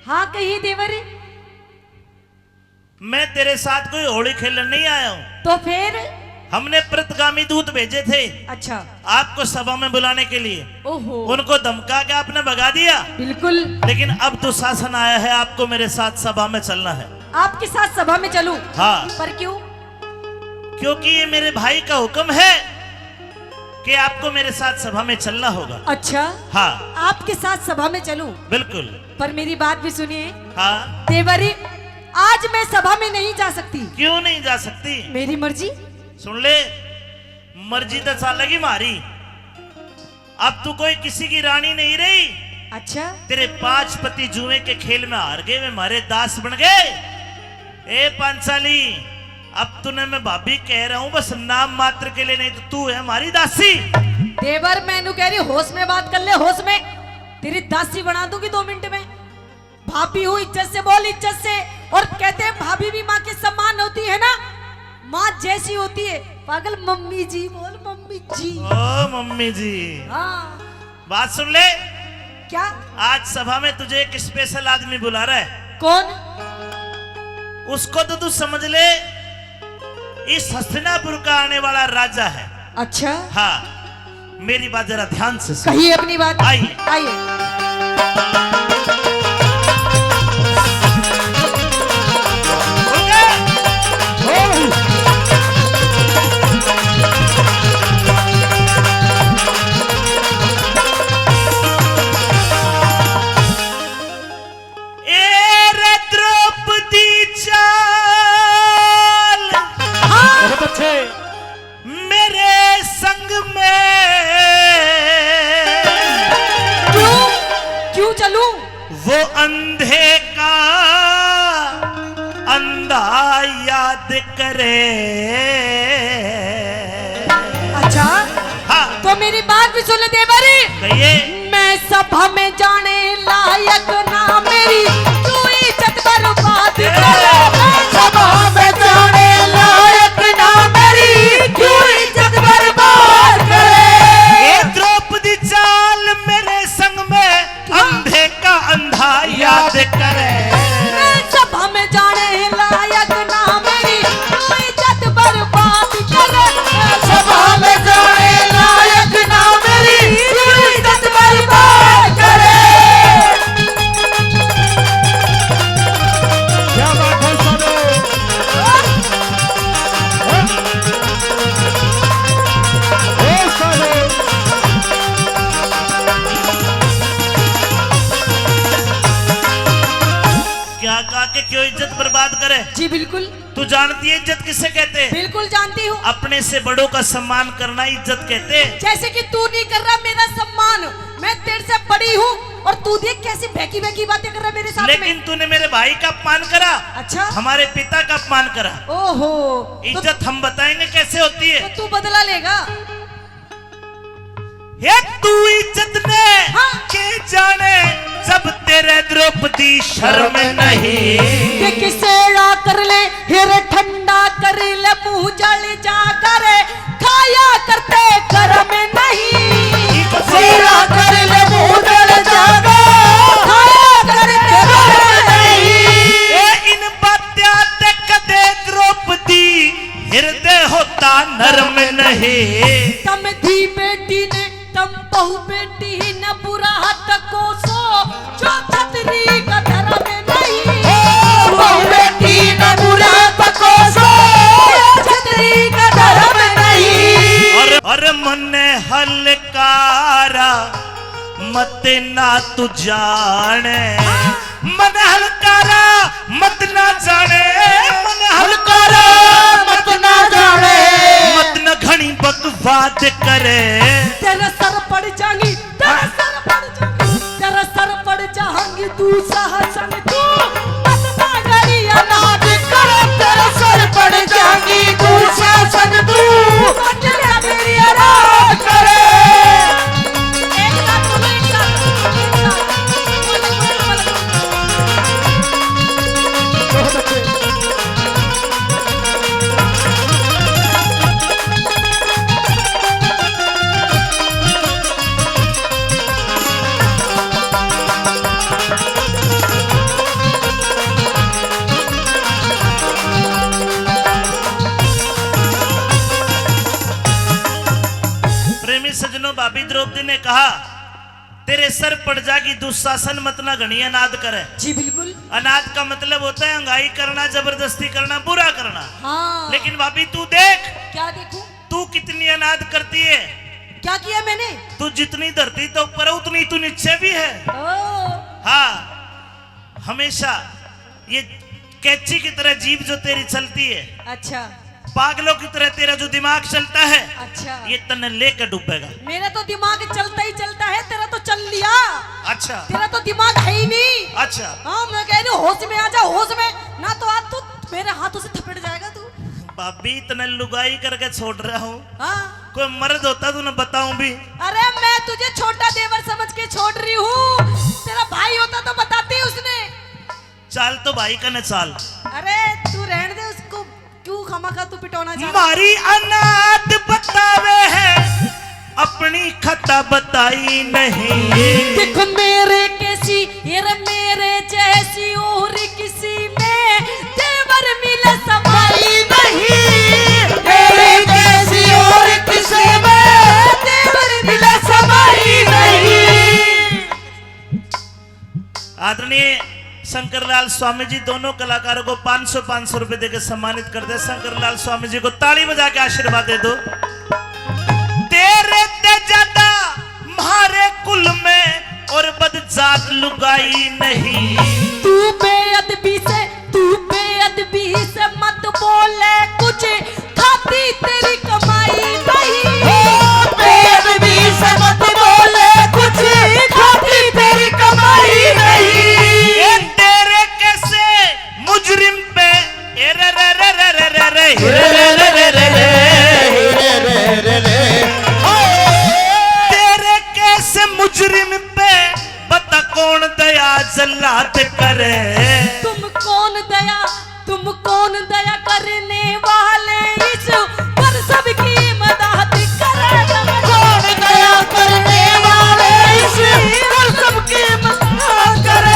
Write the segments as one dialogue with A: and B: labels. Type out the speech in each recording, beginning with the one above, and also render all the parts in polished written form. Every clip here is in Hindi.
A: हाँ कही देवरी।
B: मैं तेरे साथ कोई होली खेलने नहीं आया हूँ।
A: तो फिर
B: हमने प्रतिगामी दूत भेजे थे
A: अच्छा
B: आपको सभा में बुलाने के लिए।
A: ओहो
B: उनको धमका के आपने भगा दिया।
A: बिल्कुल।
B: लेकिन अब दुशासन आया है, आपको मेरे साथ सभा में चलना है।
A: आपके साथ सभा में चलूं?
B: हाँ।
A: पर क्यों?
B: क्योंकि ये मेरे भाई का हुक्म है कि आपको मेरे साथ सभा में चलना होगा।
A: अच्छा
B: हाँ
A: आपके साथ सभा में चलूं?
B: बिल्कुल।
A: पर मेरी बात भी सुनिए
B: हाँ
A: देवरी, आज मैं सभा में नहीं जा सकती।
B: क्यों नहीं जा सकती?
A: मेरी मर्जी।
B: सुन ले, मर्जी तो चालेगी मारी। अब तू कोई किसी की रानी नहीं रही।
A: अच्छा
B: तेरे 5 पति जुए के खेल में हार गए, वे हमारे दास बन गए। ए पांचाली, अब तूने मैं भाभी कह रहा हूं, बस नाम मात्र के लिए, नहीं तो तू है हमारी दासी।
A: देवर मैनू कह रही होश में बात कर ले, होश में। तेरी दासी बना दूंगी 2 मिनट में। भाभी हूँ, इज्जत से बोल, इज्जत से। और कहते हैं भाभी भी माँ के सम्मान होती है ना, माँ जैसी होती है। पागल, मम्मी जी बोल, मम्मी जी।
B: ओ मम्मी जी।
A: हाँ
B: बात सुन ले,
A: क्या?
B: आज सभा में तुझे एक स्पेशल आदमी बुला रहा है।
A: कौन?
B: उसको तो तू समझ ले, इस हस्तिनापुर का आने वाला राजा है।
A: अच्छा
B: हाँ, मेरी बात जरा ध्यान से सुन।
A: कहिए अपनी बात।
B: आइए
A: आइए।
B: मेरे संग में
A: क्यों चलूं?
B: वो अंधे का अंधा याद करे।
A: अच्छा
B: हाँ
A: तो मेरी बात भी सुन ले देवरी।
B: कहिए।
A: मैं सभा में जाने लायक ना मेरी, तू इज्जत बर्बाद करे। मैं सभा में जाने लायक ना मेरी, तू इज्जत बर्बाद करे।
B: ये द्रौपदी चाल मेरे संग में अंधे का अंधा याद करे।
A: मैं सभा में जाने लायक ना मेरी, तू इज्जत बर्बाद करे। मैं सभा में जाने लायक ना मेरी, तू इज्जत बर्बाद करे।
C: क्या बात है सालो? ए सालो,
B: क्या कहा कि क्यों इज्जत बर्बाद करे?
A: जी बिल्कुल
B: तू जानती है इज्जत किसे कहते हैं?
A: बिल्कुल जानती हूँ।
B: अपने से बड़ों का सम्मान करना इज्जत कहते हैं।
A: जैसे कि तू नहीं कर रहा मेरा सम्मान, मैं तेरे से बड़ी हूँ और तू देख कैसी बहकी बहकी बातें कर रहा मेरे साथ
B: लेकिन
A: में।
B: तूने मेरे भाई का अपमान करा।
A: अच्छा
B: हमारे पिता का अपमान करा।
A: ओहो
B: इज्जत हम बताएंगे कैसे होती है।
A: तो तू बदला लेगा।
B: ये तू इज्जत ने
A: हाँ।
B: के जाने, जब तेरे द्रौपदी शर्म नहीं।
A: कि किसेड़ा कर ले, हिर ठंडा कर ले, मुंह जल जा करे, खाया करते कर्म नहीं। किसेड़ा कर ले, मुंह जल जा करे, खाया करते कर्म नहीं।
B: ये इन बात्या ते कदे द्रौपदी हृदय होता नरम नहीं।
A: तम धी बेटी ने, तम बहु बेटी न बुरा हट को सो, जो छतरी का धर्म नहीं। बहु बेटी न बुरा हट को सो, छतरी का धर्म नहीं।
B: और मन हलकारा मत ना तू जाने, मन हलकारा मत ना जाने, मन हलकारा
A: मत ना जाने,
B: मत न घनी बकवाद करे।
A: तेरा सर पड़ जाएंगी, तेरा सर पड़ जाएंगी, तेरा सर पड़ जाएंगी, तू सहसन तू मत ना गरी अनाज करे। तेरा सर पड़ जाएंगी, तू सहसन तू मत ना गरी अनाज करे। एक साथ बोलो, एक साथ, एक साथ।
C: बहुत अच्छे।
B: बुद्ध ने कहा तेरे सर पड़ जाएगी दुशासन मत ना घनी अनाद करे।
A: जी बिल्कुल।
B: अनाद का मतलब होता है अंगाई करना, जबरदस्ती करना, बुरा करना।
A: हाँ।
B: लेकिन भाभी तू देख,
A: क्या देखूं?
B: तू कितनी अनाद करती है।
A: क्या किया मैंने?
B: तू जितनी धरती तो ऊपर है उतनी तू नीचे भी है। हाँ, हमेशा ये कैंची की तरह जीभ जो तेरी चलती है,
A: अच्छा।
B: पागलों की तरह तेरा जो दिमाग चलता है,
A: अच्छा।
B: ये तन्ने लेकर डूबेगा।
A: मेरा तो दिमाग चलता ही चलता है, तेरा तो चल लिया।
B: अच्छा।
A: तेरा तो दिमाग है ही नहीं।
B: अच्छा।
A: हाँ, मैं कह रही हूँ होश में आ जा, होश में ना तो आज तू मेरे हाथों से थपड़ जाएगा तू।
B: भाभी इतना लुगाई करके छोड़ रहा हूँ।
A: हाँ।
B: कोई मर्द होता तो न बताऊं भी।
A: अरे मैं तुझे छोटा देवर समझ के छोड़ रही हूँ, तेरा भाई होता तो बताती उसने।
B: चाल तो भाई का न चाल।
A: अरे तू रहने दे उसको, क्यों खामखा तू पिटौना चाह रहा?
B: मारी अनाथ बतावे है, अपनी खता बताई नहीं।
A: देख मेरे कैसी यार मेरे जैसी और किसी में देवर मिले समाई नहीं। मेरे जैसी और किसी में देवर मिले समाई नहीं।
B: आदरणीय शंकरलाल स्वामी जी दोनों कलाकारों को 500 रुपए देकर सम्मानित कर दे। शंकरलाल स्वामी जी को ताली बजा के आशीर्वाद दे दो। तेरे ते ज्यादा मारे कुल में और बदजात लुगाई नहीं।
A: तू बेअदबी से मत बोले कुछ, खाती तेरी कमाई नहीं। बेअदबी से मत बोले कुछ, खाती तेरी कमाई नहीं।
B: ये तेरे कैसे मुजरिम पे रे रे रे रे रे रे रे रे रे रे रे, तेरे कैसे मुजरिम पे बता कौन दया जल्लाद करे। तुम कौन दया करने वाले इस पर सबकी मदद करे।
A: कौन दया करने वाले इस पर सबकी मदद करे।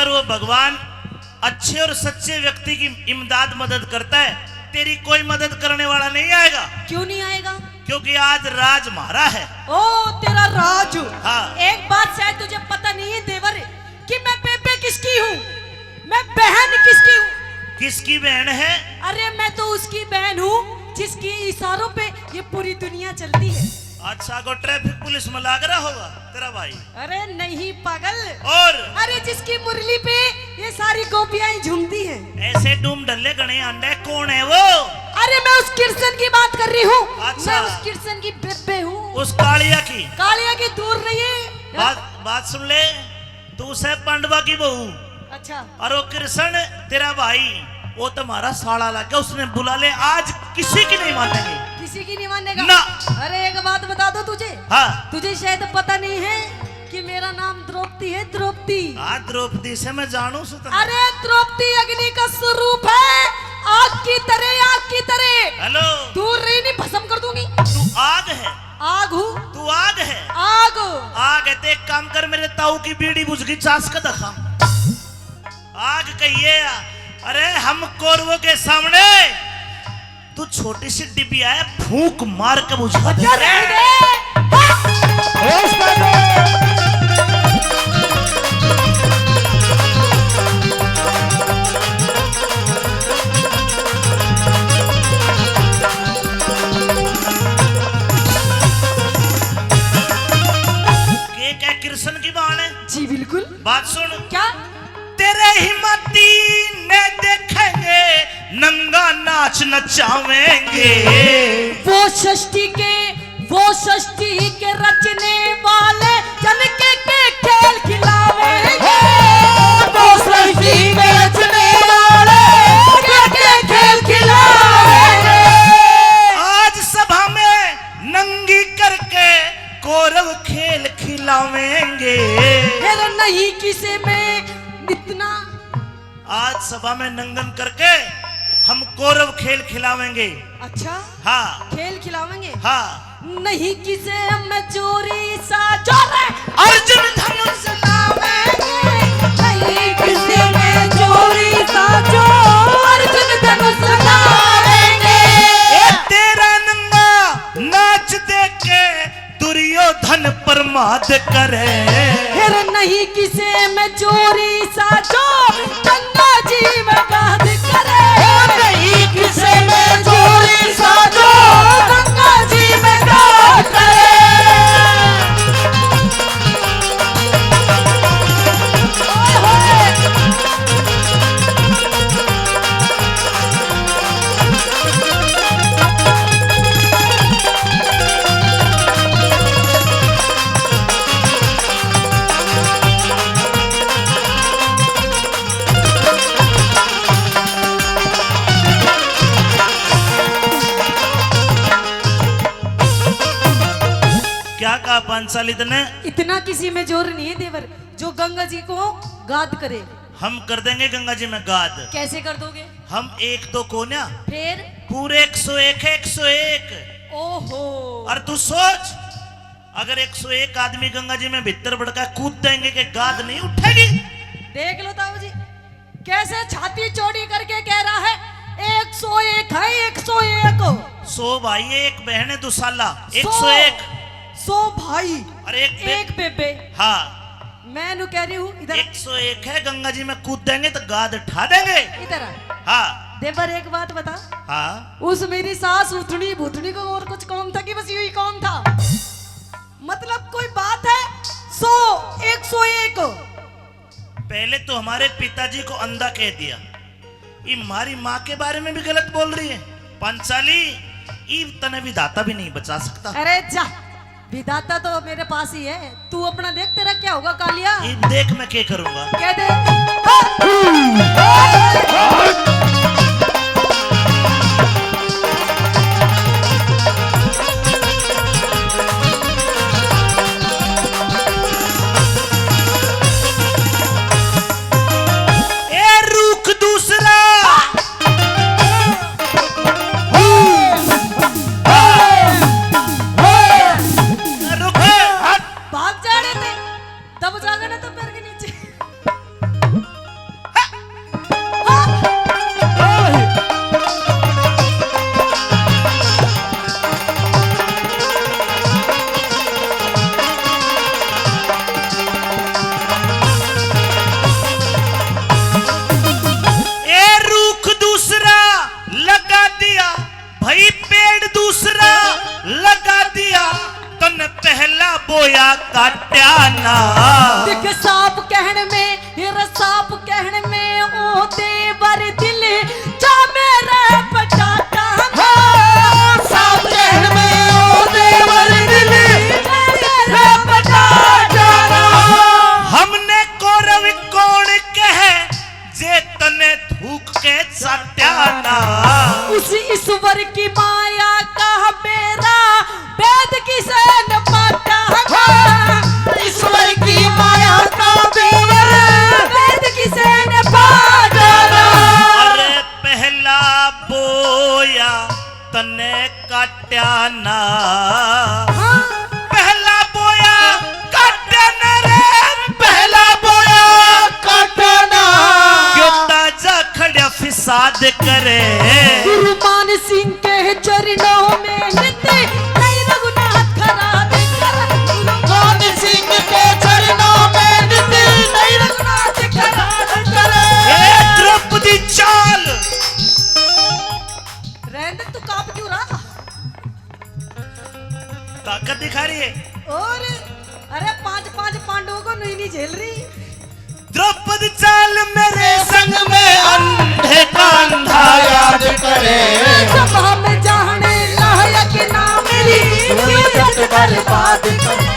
B: वो भगवान अच्छे और सच्चे व्यक्ति की इमदाद मदद करता है। तेरी कोई मदद करने वाला नहीं आएगा।
A: क्यों नहीं आएगा?
B: क्योंकि आज राज हमारा है।
A: ओ तेरा राज।
B: हाँ।
A: एक बात शायद तुझे पता नहीं है देवर, कि मैं बेबे किसकी हूँ, मैं बहन किसकी हूँ।
B: किसकी बहन है?
A: अरे मैं तो उसकी बहन हूँ जिसकी इशारों पे ये पूरी दुनिया चलती है।
B: अच्छा, को ट्रैफिक पुलिस में लाग रहा होगा तेरा भाई।
A: अरे नहीं पागल।
B: और
A: अरे जिसकी मुरली पे ये सारी गोपियां झूमती हैं।
B: ऐसे डूम ढल्ले गणे अंडे कौन है वो?
A: अरे मैं उस किरसन की बात कर रही हूँ।
B: अच्छा।
A: मैं उस किरसन की बेबे हूँ।
B: उस कालिया की?
A: कालिया की दूर नहीं है।
B: बात सुन ले, तू से पांडवा की बहू।
A: अच्छा।
B: और वो कृष्ण तेरा भाई, वो तुम्हारा साड़ा लग गया, उसने बुला ले। आज किसी की नहीं मानेंगे।
A: किसी की नहीं मानेगा
B: ना।
A: अरे एक बात बता दो तुझे।
B: हाँ।
A: तुझे शायद पता नहीं है कि मेरा नाम द्रौपदी है। द्रौपदी।
B: हाँ, द्रौपदी से मैं जानू सुन।
A: अरे द्रौपदी अग्नि का स्वरूप है, आग की तरह, आग की तरह।
B: हेलो,
A: दूर रही नहीं, भस्म कर दूंगी।
B: तू आग है।
A: आग हूँ।
B: तू आग है।
A: आग।
B: आग है तो एक काम कर, मेरे ताऊ की बीड़ी बुझ गई, चास का दखा। आग कहिए। अरे हम कौरवों के सामने तू छोटी सी डिबिया है, फूंक मार के बुझा दे। क्या कृष्ण की बाण है?
A: जी बिल्कुल।
B: बात सुन।
A: क्या?
B: तेरे हिम्मती ने देखेंगे, नंगा नाच नचावेंगे।
A: वो षष्ठी के रचने वाले जनके के खेल खिलावेंगे। वो षष्ठी के रचने वाले जनके के खेल खिलावेंगे।
B: आज सभा में नंगी करके कौरव खेल
A: में इतना।
B: आज सभा में नंगन करके हम कौरव खेल खिलावेंगे।
A: अच्छा
B: हाँ
A: खेल खिलावेंगे।
B: हाँ।
A: नहीं किसे हम चोरी सा चोरे
B: अर्जुन धनुष
A: लावेंगे, नहीं किसे में चोरी सा चोर अर्जुन धनुष लावेंगे।
B: ए तेरा नंगा नाच देख के दुर्योधन प्रमाद करे।
A: फिर नहीं किसे में चोरी सा चोर गंगा जी में गाद करे। नहीं किसे में चोरी सा चोर गंगा जी में गाद करे। ओए होए।
B: क्या कहा पांचाली ने?
A: इतना किसी में जोर नहीं है देवर जो गंगा जी को गाद करे।
B: हम कर देंगे गंगा जी में गाद।
A: कैसे कर दोगे?
B: हम एक दो कोन्या
A: फिर
B: पूरे 101 है 101।
A: ओहो।
B: और तू सोच अगर 101 आदमी गंगा जी में भीतर बढ़कर कूद देंगे कि गाद नहीं उठेगी।
A: देख लो ताऊ जी कैसे छाती चौड़ी करके कह रहा है 101 है 101।
B: 100 भाई है, एक बहन है दुसाला।
A: 100
B: 101
A: 100 भाई
B: और एक
A: बेबे।
B: हाँ
A: मैं नु कह रही हूँ इधर
B: 101 है। गंगा जी में कूद देंगे तो गाद उठा देंगे।
A: इधर
B: हाँ
A: देवर एक बात बता।
B: हाँ।
A: उस मेरी सास उठनी भूतनी को और कुछ काम था कि बस यही काम था? मतलब कोई बात है 100 101।
B: पहले तो हमारे पिताजी को अंधा कह दिया, ये हमारी माँ के बारे में भी गलत बोल रही है। पांचाली ये तने विधाता भी नहीं बचा सकता।
A: अरे जा विधाता तो मेरे पास ही है, तू अपना देख तेरा क्या होगा कालिया।
B: ये देख मैं क्या करूंगा।
A: कह दे
B: ए रुख दूसरा रुक
A: भाग जाने थे तब जागा ना तो पैर के नीचे।
B: ए रुख दूसरा लगा दिया भाई, पेड़ दूसरा लगा दिया तन पहला बोया काट्या ना।
A: दिख साफ कहने में हिर साफ कहने में ओ देवर दिल जा मेरा पटाटा। साफ कहने में ओ देवर दिल जा मेरा पटाटा।
B: हमने कौरव कौन कहे जे तने थूक के चाट्याना।
A: उसी ईश्वर की माया का बेरा वेद किसे न पाता। ईश्वर की माया का बेरा वेद किसे न पाता।
B: अरे पहला बोया तने काट्याना। पहला बोया काट्याना रे, पहला बोया काट्याना। क्यों ताजा खड़ा फिसाद करे।
A: गुरु मान सिंह के चरणों में नित्य नहीं रघुनाथ खराब कर। गुरु मान सिंह के चरणों में नित्य नहीं रघुनाथ खराब कर।
B: ए द्रौपदी चाल
A: रहने तू कांप क्यों रहा?
B: ताकत दिखा रही है।
A: और अरे 5 पांडवों को नहीं झेल रही।
B: द्रौपदी चाल मेरे संग में अंधे का अंधा याद करे।
A: सभा में जाने लायक ना मेरी इज्जत बर्बाद करे।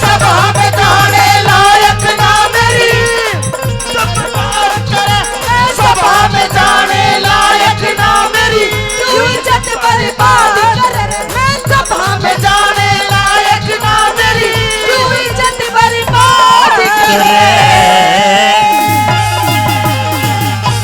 A: सभा में जाने लायक ना मेरी इज्जत बर्बाद करे। सभा में जाने लायक ना मेरी इज्जत बर्बाद करे। मैं सभा में जाने लायक ना मेरी इज्जत बर्बाद करे।